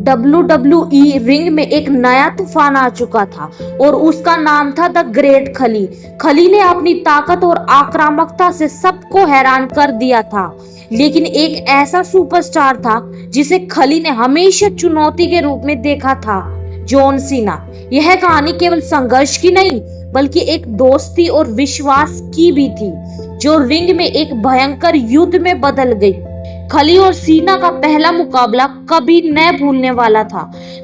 WWE ring में एक नया तूफान आ चुका था और उसका नाम था द ग्रेट खली। खली ने अपनी ताकत और आक्रामकता से सबको हैरान कर दिया था, लेकिन एक ऐसा सुपरस्टार था जिसे खली ने हमेशा चुनौती के रूप में देखा था, जॉन सीना। यह कहानी केवल संघर्ष की नहीं बल्कि एक दोस्ती और विश्वास की भी थी, जो रिंग में एक भयंकर युद्ध में बदल गई। खली और सीना का पहला मुकाबला कभी न भूलने वाला था।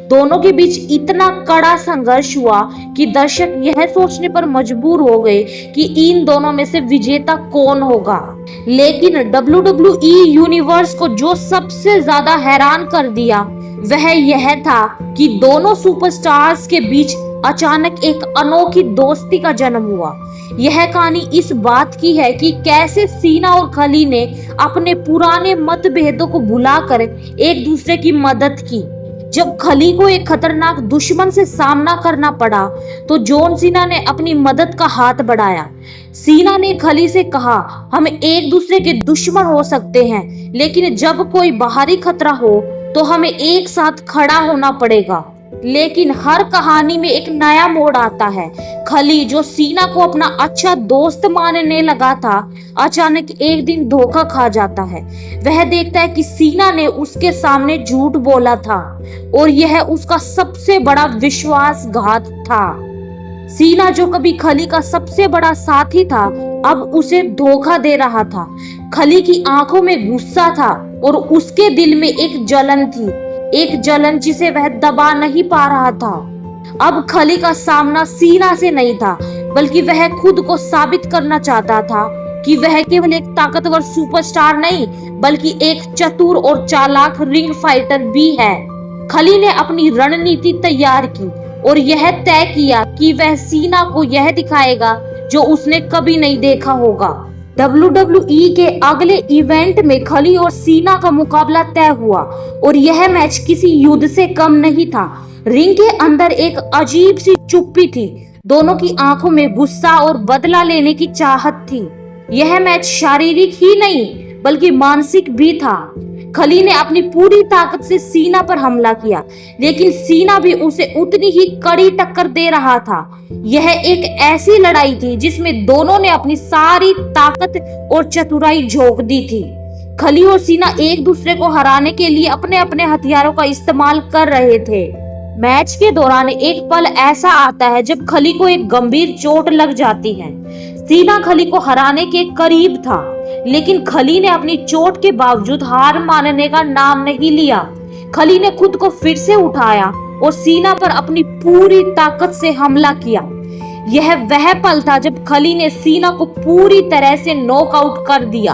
दोनों के बीच इतना कड़ा संघर्ष हुआ कि दर्शक यह सोचने पर मजबूर हो गए कि इन दोनों में से विजेता कौन होगा। लेकिन WWE यूनिवर्स को जो सबसे ज्यादा हैरान कर दिया वह यह था कि दोनों सुपरस्टार्स के बीच अचानक एक अनोखी दोस्ती का जन्म हुआ। यह कहानी इस बात की है कि कैसे सीना और खली ने अपने पुराने मतभेदों को भुलाकर एक दूसरे की मदद की। जब खली को एक खतरनाक दुश्मन से सामना करना पड़ा तो जॉन सीना ने अपनी मदद का हाथ बढ़ाया। सीना ने खली से कहा, हम एक दूसरे के दुश्मन हो सकते हैं, लेकिन जब कोई बाहरी खतरा हो तो हमें एक साथ खड़ा होना पड़ेगा। लेकिन हर कहानी में एक नया मोड़ आता है। खली, जो सीना को अपना अच्छा दोस्त मानने लगा था, अचानक एक दिन धोखा खा जाता है। वह देखता है कि सीना ने उसके सामने झूठ बोला था और यह उसका सबसे बड़ा विश्वासघात था। सीना, जो कभी खली का सबसे बड़ा साथी था, अब उसे धोखा दे रहा था। खली की आंखों में गुस्सा था और उसके दिल में एक जलन थी, एक जलन जिसे वह दबा नहीं पा रहा था। अब खली का सामना सीना से नहीं था, बल्कि वह खुद को साबित करना चाहता था कि वह केवल एक ताकतवर सुपरस्टार नहीं बल्कि एक चतुर और चालाक रिंग फाइटर भी है। खली ने अपनी रणनीति तैयार की और यह तय किया कि वह सीना को यह दिखाएगा जो उसने कभी नहीं देखा होगा। WWE के अगले इवेंट में खली और सीना का मुकाबला तय हुआ और यह मैच किसी युद्ध से कम नहीं था। रिंग के अंदर एक अजीब सी चुप्पी थी। दोनों की आंखों में गुस्सा और बदला लेने की चाहत थी। यह मैच शारीरिक ही नहीं बल्कि मानसिक भी था। खली ने अपनी पूरी ताकत से सीना पर हमला किया, लेकिन सीना भी उसे उतनी ही कड़ी टक्कर दे रहा था। यह एक ऐसी लड़ाई थी जिसमें दोनों ने अपनी सारी ताकत और चतुराई झोंक दी थी। खली और सीना एक दूसरे को हराने के लिए अपने अपने हथियारों का इस्तेमाल कर रहे थे। मैच के दौरान एक पल ऐसा आता है जब खली को एक गंभीर चोट लग जाती है। सीना खली को हराने के करीब था, लेकिन खली ने अपनी चोट के बावजूद हार मानने का नाम नहीं लिया। खली ने खुद को फिर से उठाया और सीना पर अपनी पूरी ताकत से हमला किया। यह वह पल था जब खली ने सीना को पूरी तरह से नॉकआउट कर दिया।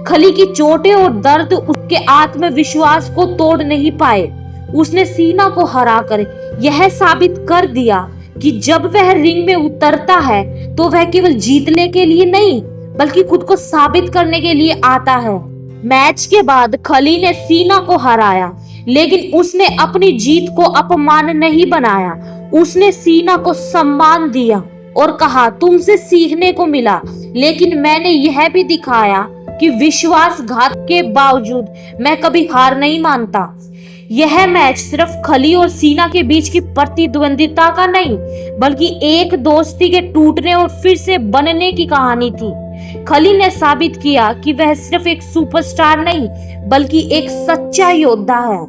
खली की चोटें और दर्द उसके आत्मविश्वास को तोड़ नहीं पाए। उसने सीना को हराकर यह साबित कर दिया कि जब वह रिंग में उतरता है तो वह केवल जीतने के लिए नहीं बल्कि खुद को साबित करने के लिए आता है। मैच के बाद खली ने सीना को हराया, लेकिन उसने अपनी जीत को अपमान नहीं बनाया। उसने सीना को सम्मान दिया और कहा, तुमसे सीखने को मिला, लेकिन मैंने यह भी दिखाया कि विश्वासघात के बावजूद मैं कभी हार नहीं मानता। यह मैच सिर्फ खली और सीना के बीच की प्रतिद्वंदिता का नहीं बल्कि एक दोस्ती के टूटने और फिर से बनने की कहानी थी। खली ने साबित किया कि वह सिर्फ एक सुपरस्टार नहीं बल्कि एक सच्चा योद्धा है।